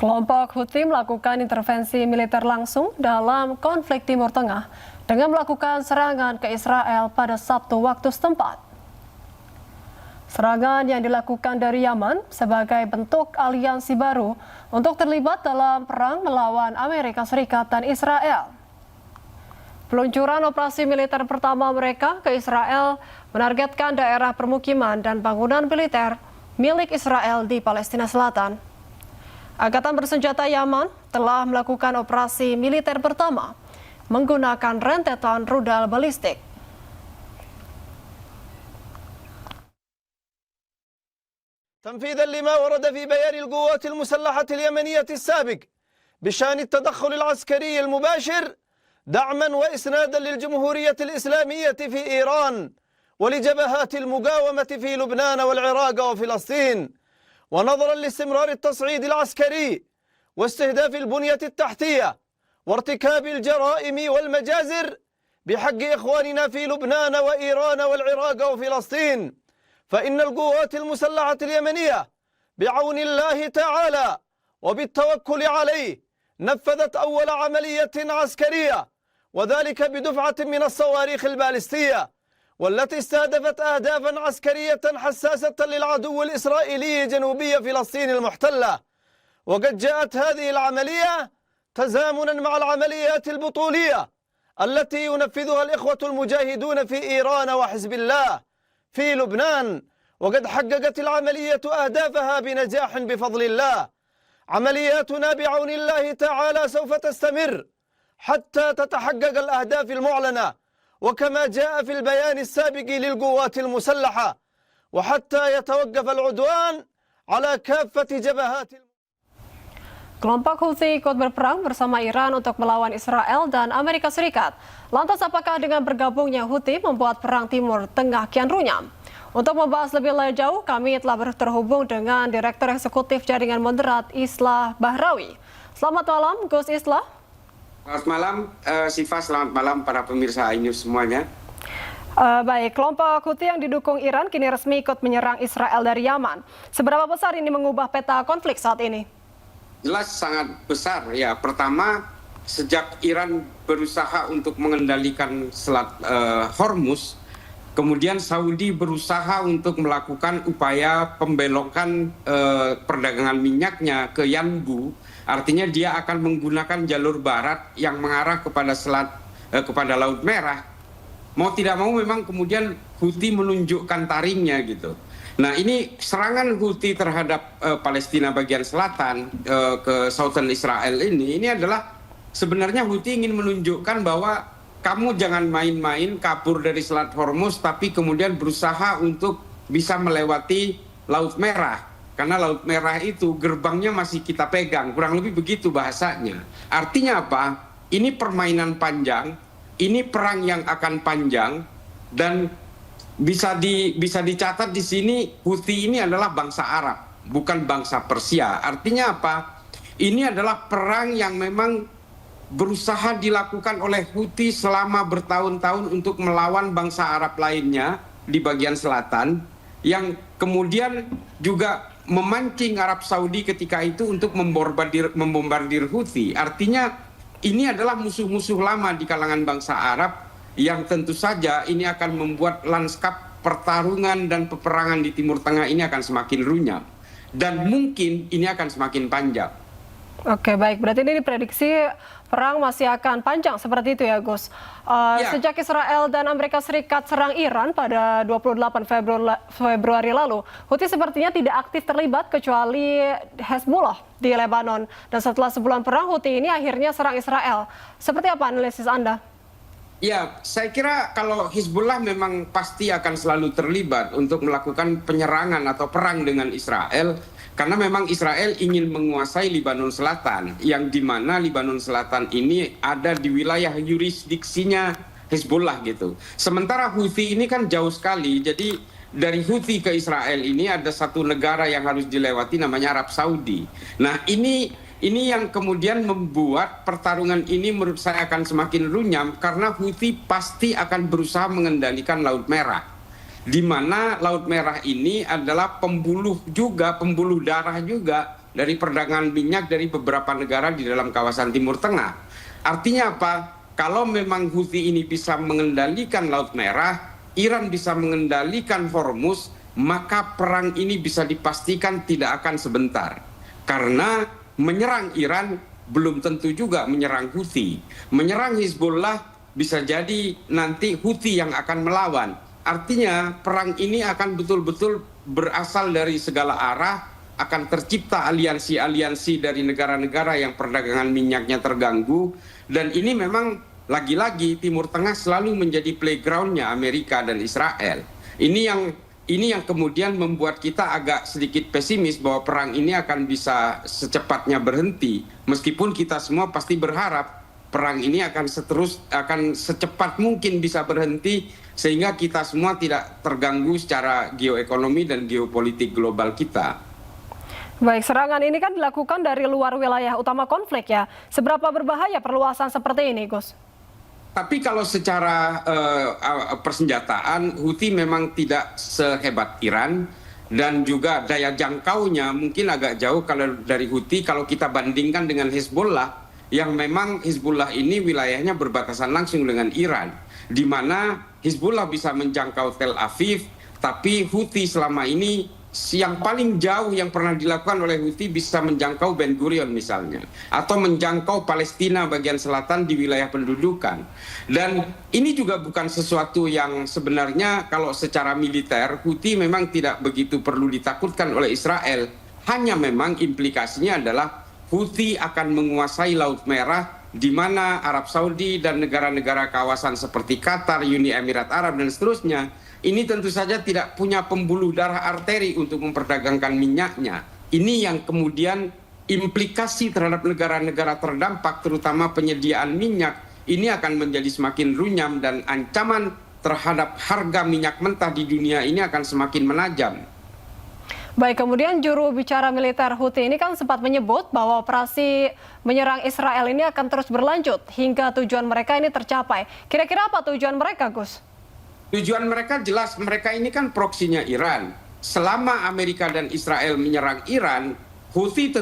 Kelompok Houthi melakukan intervensi militer langsung dalam konflik Timur Tengah dengan melakukan serangan ke Israel pada Sabtu waktu setempat. Serangan yang dilakukan dari Yaman sebagai bentuk aliansi baru untuk terlibat dalam perang melawan Amerika Serikat dan Israel. Peluncuran operasi militer pertama mereka ke Israel menargetkan daerah permukiman dan bangunan militer milik Israel di Palestina Selatan. Angkatan bersenjata Yaman telah melakukan operasi militer pertama menggunakan rentetan rudal balistik. تنفيذا لما ورد في بيان القوات المسلحة اليمنية السابق بشأن التدخل العسكري المباشر دعما وإسنادا للجمهورية الإسلامية في إيران ولجبهات المقاومة في لبنان والعراق وفلسطين، ونظرا لاستمرار التصعيد العسكري واستهداف البنية التحتية وارتكاب الجرائم والمجازر بحق إخواننا في لبنان وإيران والعراق وفلسطين، فإن القوات المسلحة اليمنية بعون الله تعالى وبالتوكل عليه نفذت أول عملية عسكرية، وذلك بدفعة من الصواريخ البالستية، والتي استهدفت أهدافا عسكرية حساسة للعدو الإسرائيلي جنوبي فلسطين المحتلة. وقد جاءت هذه العملية تزامنا مع العمليات البطولية التي ينفذها الإخوة المجاهدون في إيران وحزب الله في لبنان، وقد حققت العملية أهدافها بنجاح بفضل الله. عملياتنا بعون الله تعالى سوف تستمر حتى تتحقق الأهداف المعلنة وكما جاء في البيان السابق للقوات المسلحة، وحتى يتوقف العدوان على كافة جبهات. Kelompok Houthi ikut berperang bersama Iran untuk melawan Israel dan Amerika Serikat. Lantas apakah dengan bergabungnya Houthi membuat perang Timur Tengah kian runyam? Untuk membahas lebih jauh, kami telah terhubung dengan Direktur Eksekutif Jaringan Moderat Islah Bahrawi. Selamat malam, Gus Islah. Selamat malam, Siva. Selamat malam para pemirsa iNews semuanya. Baik, kelompok Houthi yang didukung Iran kini resmi ikut menyerang Israel dari Yaman. Seberapa besar ini mengubah peta konflik saat ini? Jelas sangat besar ya. Pertama, sejak Iran berusaha untuk mengendalikan Selat Hormuz, kemudian Saudi berusaha untuk melakukan upaya pembelokan perdagangan minyaknya ke Yanbu. Artinya dia akan menggunakan jalur barat yang mengarah kepada kepada Laut Merah. Mau tidak mau memang kemudian Houthi menunjukkan taringnya gitu. Nah, ini serangan Houthi terhadap Palestina bagian selatan ke Southern Israel ini adalah sebenarnya Houthi ingin menunjukkan bahwa kamu jangan main-main kabur dari Selat Hormuz tapi kemudian berusaha untuk bisa melewati Laut Merah. Karena Laut Merah itu gerbangnya masih kita pegang, kurang lebih begitu bahasanya. Artinya apa? Ini permainan panjang, ini perang yang akan panjang, dan bisa dicatat di sini Houthi ini adalah bangsa Arab, bukan bangsa Persia. Artinya apa? Ini adalah perang yang memang berusaha dilakukan oleh Houthi selama bertahun-tahun untuk melawan bangsa Arab lainnya di bagian selatan, yang kemudian juga memancing Arab Saudi ketika itu untuk membombardir Houthi. Artinya ini adalah musuh-musuh lama di kalangan bangsa Arab, yang tentu saja ini akan membuat lanskap pertarungan dan peperangan di Timur Tengah ini akan semakin runyam. Dan mungkin ini akan semakin panjang. Oke, baik. Berarti ini diprediksi perang masih akan panjang seperti itu ya, Gus. Sejak Israel dan Amerika Serikat serang Iran pada 28 Februari lalu, Houthi sepertinya tidak aktif terlibat kecuali Hezbollah di Lebanon. Dan setelah sebulan perang, Houthi ini akhirnya serang Israel. Seperti apa analisis Anda? Ya, saya kira kalau Hizbullah memang pasti akan selalu terlibat untuk melakukan penyerangan atau perang dengan Israel, karena memang Israel ingin menguasai Lebanon Selatan, yang dimana Lebanon Selatan ini ada di wilayah yurisdiksinya Hizbullah gitu. Sementara Houthi ini kan jauh sekali, jadi dari Houthi ke Israel ini ada satu negara yang harus dilewati namanya Arab Saudi. Nah, ini yang kemudian membuat pertarungan ini menurut saya akan semakin runyam, karena Houthi pasti akan berusaha mengendalikan Laut Merah. Di mana Laut Merah ini adalah pembuluh darah juga dari perdagangan minyak dari beberapa negara di dalam kawasan Timur Tengah. Artinya apa? Kalau memang Houthi ini bisa mengendalikan Laut Merah, Iran bisa mengendalikan Hormuz, maka perang ini bisa dipastikan tidak akan sebentar. Karena menyerang Iran belum tentu juga menyerang Houthi. Menyerang Hizbullah bisa jadi nanti Houthi yang akan melawan. Artinya perang ini akan betul-betul berasal dari segala arah, akan tercipta aliansi-aliansi dari negara-negara yang perdagangan minyaknya terganggu. Dan ini memang lagi-lagi Timur Tengah selalu menjadi playgroundnya Amerika dan Israel. Ini yang kemudian membuat kita agak sedikit pesimis bahwa perang ini akan bisa secepatnya berhenti. Meskipun kita semua pasti berharap perang ini akan secepat mungkin bisa berhenti sehingga kita semua tidak terganggu secara geoekonomi dan geopolitik global kita. Baik, serangan ini kan dilakukan dari luar wilayah utama konflik ya. Seberapa berbahaya perluasan seperti ini, Gus? Tapi kalau secara persenjataan, Houthi memang tidak sehebat Iran dan juga daya jangkaunya mungkin agak jauh kalau dari Houthi kalau kita bandingkan dengan Hizbullah, yang memang Hizbullah ini wilayahnya berbatasan langsung dengan Iran, di mana Hizbullah bisa menjangkau Tel Aviv, tapi Houthi selama ini yang paling jauh yang pernah dilakukan oleh Houthi bisa menjangkau Ben Gurion misalnya, atau menjangkau Palestina bagian selatan di wilayah pendudukan. Dan ini juga bukan sesuatu yang sebenarnya kalau secara militer Houthi memang tidak begitu perlu ditakutkan oleh Israel. Hanya memang implikasinya adalah Houthi akan menguasai Laut Merah, di mana Arab Saudi dan negara-negara kawasan seperti Qatar, Uni Emirat Arab, dan seterusnya, ini tentu saja tidak punya pembuluh darah arteri untuk memperdagangkan minyaknya. Ini yang kemudian implikasi terhadap negara-negara terdampak, terutama penyediaan minyak, ini akan menjadi semakin runyam dan ancaman terhadap harga minyak mentah di dunia ini akan semakin menajam. Baik, kemudian juru bicara militer Houthi ini kan sempat menyebut bahwa operasi menyerang Israel ini akan terus berlanjut hingga tujuan mereka ini tercapai. Kira-kira apa tujuan mereka, Gus? Tujuan mereka jelas, mereka ini kan proksinya Iran. Selama Amerika dan Israel menyerang Iran, Houthi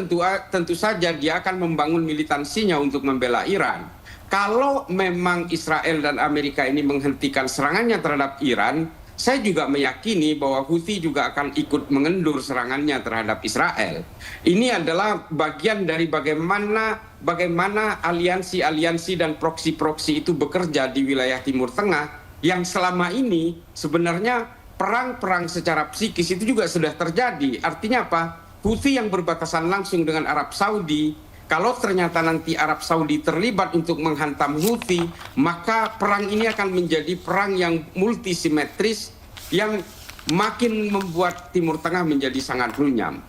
tentu saja dia akan membangun militansinya untuk membela Iran. Kalau memang Israel dan Amerika ini menghentikan serangannya terhadap Iran, saya juga meyakini bahwa Houthi juga akan ikut mengendur serangannya terhadap Israel. Ini adalah bagian dari bagaimana aliansi-aliansi dan proksi-proksi itu bekerja di wilayah Timur Tengah, yang selama ini sebenarnya perang-perang secara psikis itu juga sudah terjadi. Artinya apa? Houthi yang berbatasan langsung dengan Arab Saudi, kalau ternyata nanti Arab Saudi terlibat untuk menghantam Houthi, maka perang ini akan menjadi perang yang multisimetris yang makin membuat Timur Tengah menjadi sangat runyam.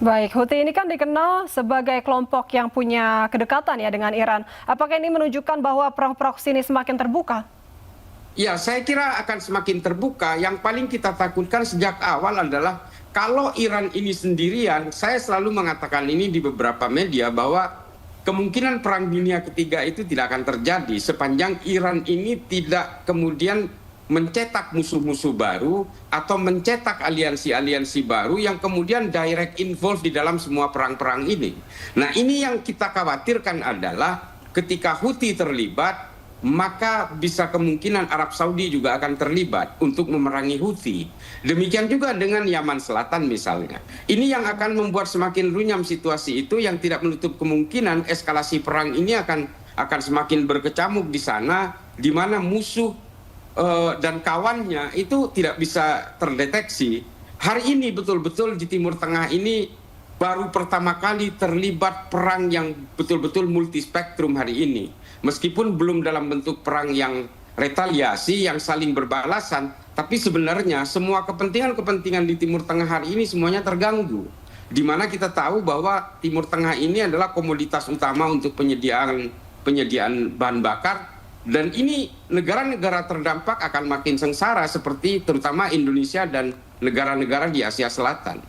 Baik, Houthi ini kan dikenal sebagai kelompok yang punya kedekatan ya dengan Iran. Apakah ini menunjukkan bahwa perang proksi ini semakin terbuka? Ya, saya kira akan semakin terbuka. Yang paling kita takutkan sejak awal adalah kalau Iran ini sendirian, saya selalu mengatakan ini di beberapa media bahwa kemungkinan perang dunia ketiga itu tidak akan terjadi sepanjang Iran ini tidak kemudian mencetak musuh-musuh baru atau mencetak aliansi-aliansi baru yang kemudian direct involved di dalam semua perang-perang ini. Nah, ini yang kita khawatirkan adalah ketika Houthi terlibat, maka bisa kemungkinan Arab Saudi juga akan terlibat untuk memerangi Houthi. Demikian juga dengan Yaman Selatan misalnya. Ini yang akan membuat semakin runyam situasi itu, yang tidak menutup kemungkinan eskalasi perang ini akan semakin berkecamuk di sana, di mana musuh dan kawannya itu tidak bisa terdeteksi. Hari ini betul-betul di Timur Tengah ini baru pertama kali terlibat perang yang betul-betul multispektrum hari ini. Meskipun belum dalam bentuk perang yang retaliasi, yang saling berbalasan, tapi sebenarnya semua kepentingan-kepentingan di Timur Tengah hari ini semuanya terganggu. Di mana kita tahu bahwa Timur Tengah ini adalah komoditas utama untuk penyediaan bahan bakar, dan ini negara-negara terdampak akan makin sengsara seperti terutama Indonesia dan negara-negara di Asia Selatan.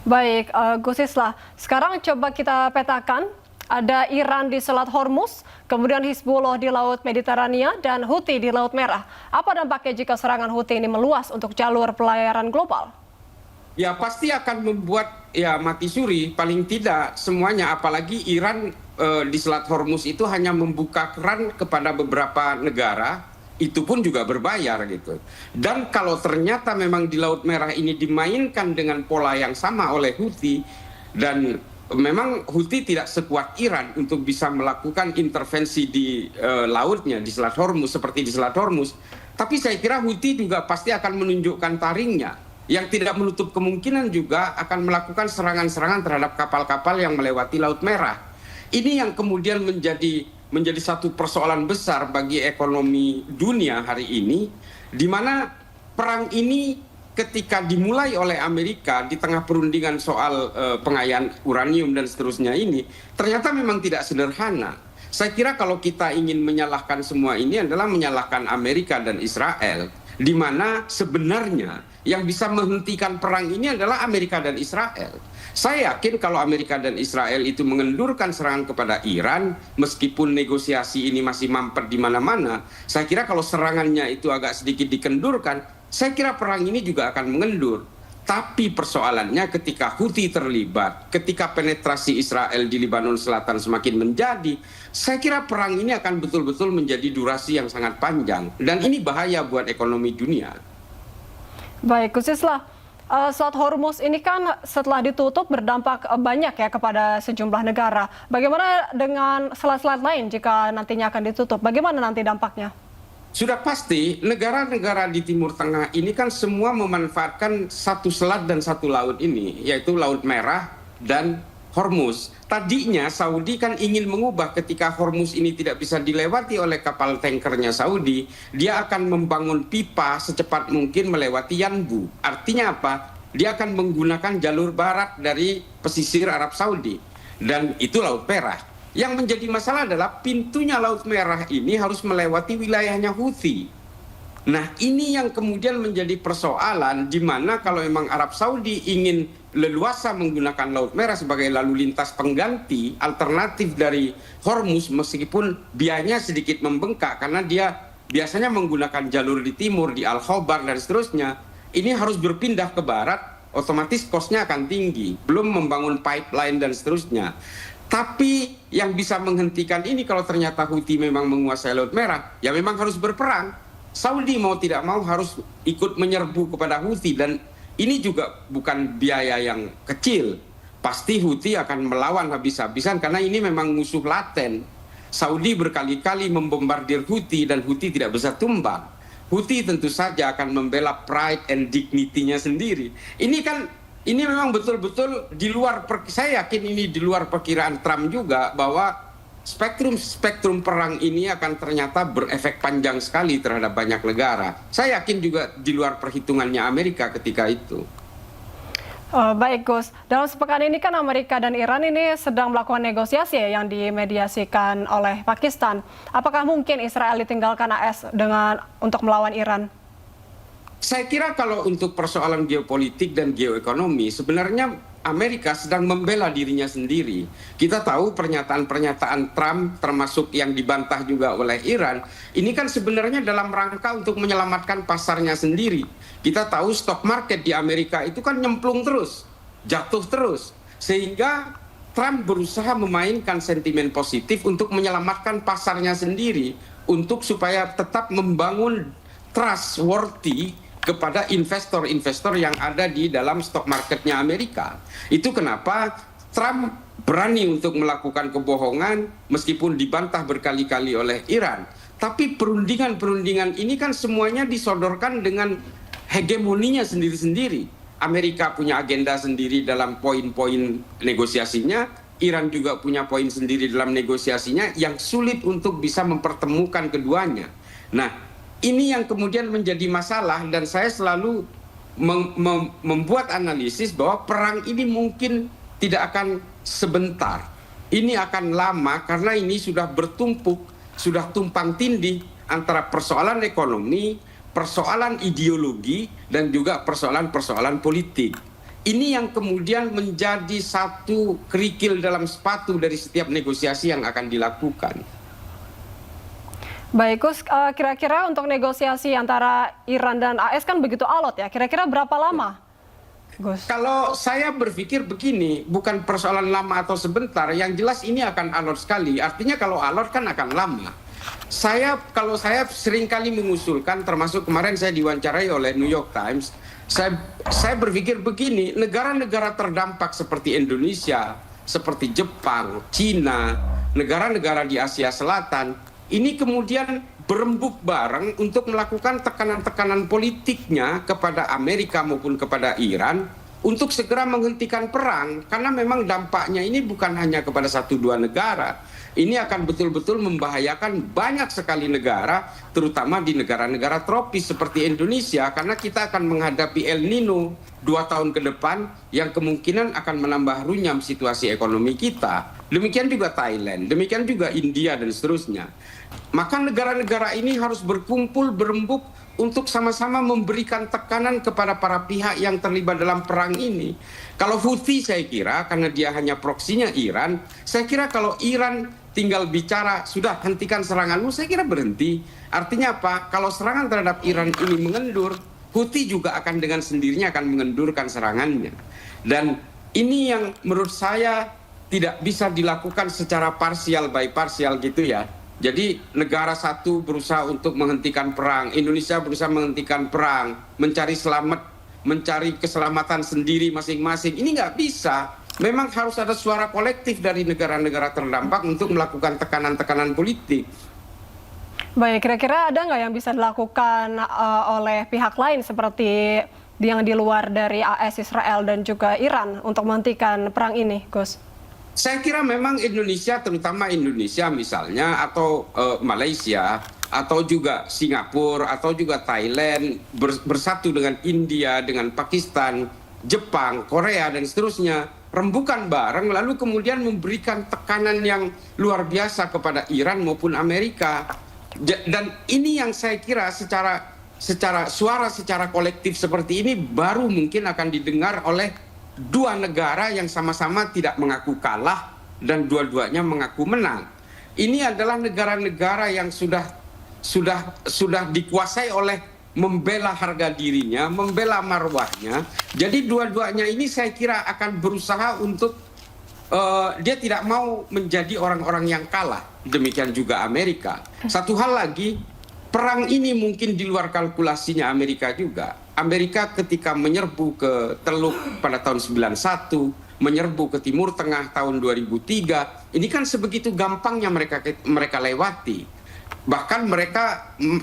Baik, Gus Islah, sekarang coba kita petakan. Ada Iran di Selat Hormuz, kemudian Hizbullah di Laut Mediterania, dan Houthi di Laut Merah. Apa dampaknya jika serangan Houthi ini meluas untuk jalur pelayaran global? ya pasti akan membuat ya mati suri paling tidak semuanya, apalagi Iran di Selat Hormuz itu hanya membuka keran kepada beberapa negara, itu pun juga berbayar gitu. Dan kalau ternyata memang di Laut Merah ini dimainkan dengan pola yang sama oleh Houthi, dan memang Houthi tidak sekuat Iran untuk bisa melakukan intervensi di lautnya di Selat Hormuz seperti di Selat Hormuz, tapi saya kira Houthi juga pasti akan menunjukkan taringnya, yang tidak menutup kemungkinan juga akan melakukan serangan-serangan terhadap kapal-kapal yang melewati Laut Merah. Ini yang kemudian menjadi satu persoalan besar bagi ekonomi dunia hari ini, di mana perang ini ketika dimulai oleh Amerika di tengah perundingan soal pengayaan uranium dan seterusnya ini, ternyata memang tidak sederhana. Saya kira kalau kita ingin menyalahkan semua ini adalah menyalahkan Amerika dan Israel, di mana sebenarnya yang bisa menghentikan perang ini adalah Amerika dan Israel. Saya yakin kalau Amerika dan Israel itu mengendurkan serangan kepada Iran, meskipun negosiasi ini masih mampet di mana-mana, saya kira kalau serangannya itu agak sedikit dikendurkan, saya kira perang ini juga akan mengendur. Tapi persoalannya ketika Houthi terlibat, ketika penetrasi Israel di Lebanon Selatan semakin menjadi, saya kira perang ini akan betul-betul menjadi durasi yang sangat panjang. Dan ini bahaya buat ekonomi dunia. Baik, Gus Islah, Selat Hormuz ini kan setelah ditutup berdampak banyak ya kepada sejumlah negara. Bagaimana dengan selat-selat lain jika nantinya akan ditutup? Bagaimana nanti dampaknya? Sudah pasti negara-negara di Timur Tengah ini kan semua memanfaatkan satu selat dan satu laut ini, yaitu Laut Merah dan Hormuz. Tadinya Saudi kan ingin mengubah ketika Hormuz ini tidak bisa dilewati oleh kapal tankernya Saudi, dia akan membangun pipa secepat mungkin melewati Yanbu. Artinya apa? Dia akan menggunakan jalur barat dari pesisir Arab Saudi. Dan itu Laut Merah. Yang menjadi masalah adalah pintunya Laut Merah ini harus melewati wilayahnya Houthi. Nah, ini yang kemudian menjadi persoalan, di mana kalau memang Arab Saudi ingin leluasa menggunakan Laut Merah sebagai lalu lintas pengganti alternatif dari Hormuz, meskipun biayanya sedikit membengkak karena dia biasanya menggunakan jalur di timur, di Al-Khobar dan seterusnya, ini harus berpindah ke barat, otomatis kosnya akan tinggi, belum membangun pipeline dan seterusnya. Tapi yang bisa menghentikan ini kalau ternyata Houthi memang menguasai Laut Merah, ya memang harus berperang. Saudi mau tidak mau harus ikut menyerbu kepada Houthi, dan ini juga bukan biaya yang kecil. Pasti Houthi akan melawan habis-habisan karena ini memang musuh laten. Saudi berkali-kali membombardir Houthi dan Houthi tidak bisa tumbang. Houthi tentu saja akan membela pride and dignity-nya sendiri. Ini memang betul-betul di luar, saya yakin ini di luar perkiraan Trump juga, bahwa spektrum perang ini akan ternyata berefek panjang sekali terhadap banyak negara. Saya yakin juga di luar perhitungannya Amerika ketika itu. Baik Gus, dalam sepekan ini kan Amerika dan Iran ini sedang melakukan negosiasi yang dimediasikan oleh Pakistan. Apakah mungkin Israel ditinggalkan AS untuk melawan Iran? Saya kira kalau untuk persoalan geopolitik dan geoekonomi, sebenarnya Amerika sedang membela dirinya sendiri. Kita tahu pernyataan-pernyataan Trump, termasuk yang dibantah juga oleh Iran, ini kan sebenarnya dalam rangka untuk menyelamatkan pasarnya sendiri. Kita tahu stock market di Amerika itu kan nyemplung terus, jatuh terus. Sehingga Trump berusaha memainkan sentimen positif untuk menyelamatkan pasarnya sendiri, untuk supaya tetap membangun trustworthy kepada investor-investor yang ada di dalam stock marketnya Amerika. Itu kenapa Trump berani untuk melakukan kebohongan meskipun dibantah berkali-kali oleh Iran. Tapi perundingan-perundingan ini kan semuanya disodorkan dengan hegemoninya sendiri-sendiri. Amerika punya agenda sendiri dalam poin-poin negosiasinya, Iran juga punya poin sendiri dalam negosiasinya yang sulit untuk bisa mempertemukan keduanya. Nah, ini yang kemudian menjadi masalah, dan saya selalu membuat analisis bahwa perang ini mungkin tidak akan sebentar. Ini akan lama karena ini sudah bertumpuk, sudah tumpang tindih antara persoalan ekonomi, persoalan ideologi, dan juga persoalan-persoalan politik. Ini yang kemudian menjadi satu kerikil dalam sepatu dari setiap negosiasi yang akan dilakukan. Baik Gus, kira-kira untuk negosiasi antara Iran dan AS kan begitu alot ya, kira-kira berapa lama Gus? Kalau saya berpikir begini, bukan persoalan lama atau sebentar, yang jelas ini akan alot sekali. Artinya kalau alot kan akan lama. Kalau saya seringkali mengusulkan, termasuk kemarin saya diwawancarai oleh New York Times, saya berpikir begini, negara-negara terdampak seperti Indonesia, seperti Jepang, Cina, negara-negara di Asia Selatan, ini kemudian berembuk bareng untuk melakukan tekanan-tekanan politiknya kepada Amerika maupun kepada Iran untuk segera menghentikan perang, karena memang dampaknya ini bukan hanya kepada satu dua negara. Ini akan betul-betul membahayakan banyak sekali negara, terutama di negara-negara tropis seperti Indonesia, karena kita akan menghadapi El Nino 2 tahun ke depan yang kemungkinan akan menambah runyam situasi ekonomi kita. Demikian juga Thailand, demikian juga India dan seterusnya. Maka negara-negara ini harus berkumpul, berembuk untuk sama-sama memberikan tekanan kepada para pihak yang terlibat dalam perang ini. Kalau Houthi saya kira, karena dia hanya proksinya Iran, saya kira kalau Iran tinggal bicara, sudah hentikan seranganmu, saya kira berhenti. Artinya apa? Kalau serangan terhadap Iran ini mengendur, Houthi juga akan dengan sendirinya akan mengendurkan serangannya. Dan ini yang menurut saya tidak bisa dilakukan secara parsial by parsial gitu ya. Jadi negara satu berusaha untuk menghentikan perang, Indonesia berusaha menghentikan perang, mencari keselamatan sendiri masing-masing. Ini nggak bisa. Memang harus ada suara kolektif dari negara-negara terdampak untuk melakukan tekanan-tekanan politik. Baik, kira-kira ada nggak yang bisa dilakukan oleh pihak lain seperti yang di luar dari AS, Israel, dan juga Iran untuk menghentikan perang ini, Gus? Saya kira memang Indonesia, terutama Indonesia misalnya, atau Malaysia, atau juga Singapura, atau juga Thailand, bersatu dengan India, dengan Pakistan, Jepang, Korea, dan seterusnya, rembukan bareng, lalu kemudian memberikan tekanan yang luar biasa kepada Iran maupun Amerika. Dan ini yang saya kira suara secara kolektif seperti ini baru mungkin akan didengar oleh dua negara yang sama-sama tidak mengaku kalah dan dua-duanya mengaku menang. Ini adalah negara-negara yang sudah dikuasai oleh membela harga dirinya, membela marwahnya. Jadi dua-duanya ini saya kira akan berusaha untuk dia tidak mau menjadi orang-orang yang kalah. Demikian juga Amerika. Satu hal lagi, perang ini mungkin di luar kalkulasinya Amerika juga. Amerika ketika menyerbu ke Teluk pada tahun 91, menyerbu ke Timur Tengah tahun 2003, ini kan sebegitu gampangnya mereka lewati. Bahkan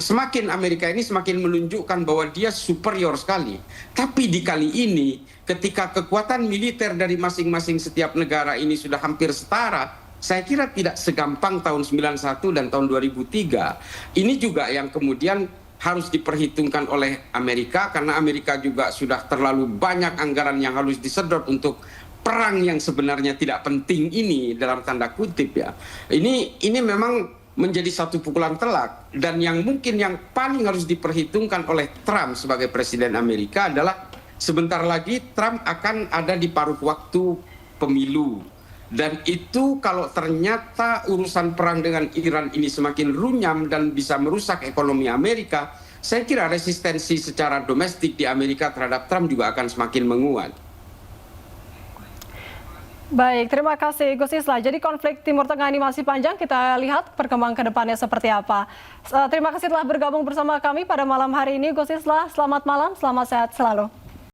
semakin Amerika ini semakin menunjukkan bahwa dia superior sekali. Tapi di kali ini, ketika kekuatan militer dari masing-masing setiap negara ini sudah hampir setara, saya kira tidak segampang tahun 91 dan tahun 2003. Ini juga yang kemudian harus diperhitungkan oleh Amerika, karena Amerika juga sudah terlalu banyak anggaran yang harus disedot untuk perang yang sebenarnya tidak penting ini, dalam tanda kutip ya. Ini memang menjadi satu pukulan telak, dan yang mungkin yang paling harus diperhitungkan oleh Trump sebagai presiden Amerika adalah sebentar lagi Trump akan ada di paruh waktu pemilu, dan itu kalau ternyata urusan perang dengan Iran ini semakin runyam dan bisa merusak ekonomi Amerika, saya kira resistensi secara domestik di Amerika terhadap Trump juga akan semakin menguat. Baik, terima kasih Gus Islah. Jadi konflik Timur Tengah ini masih panjang, kita lihat perkembangan ke depannya seperti apa. Terima kasih telah bergabung bersama kami pada malam hari ini Gus Islah. Selamat malam, selamat sehat selalu.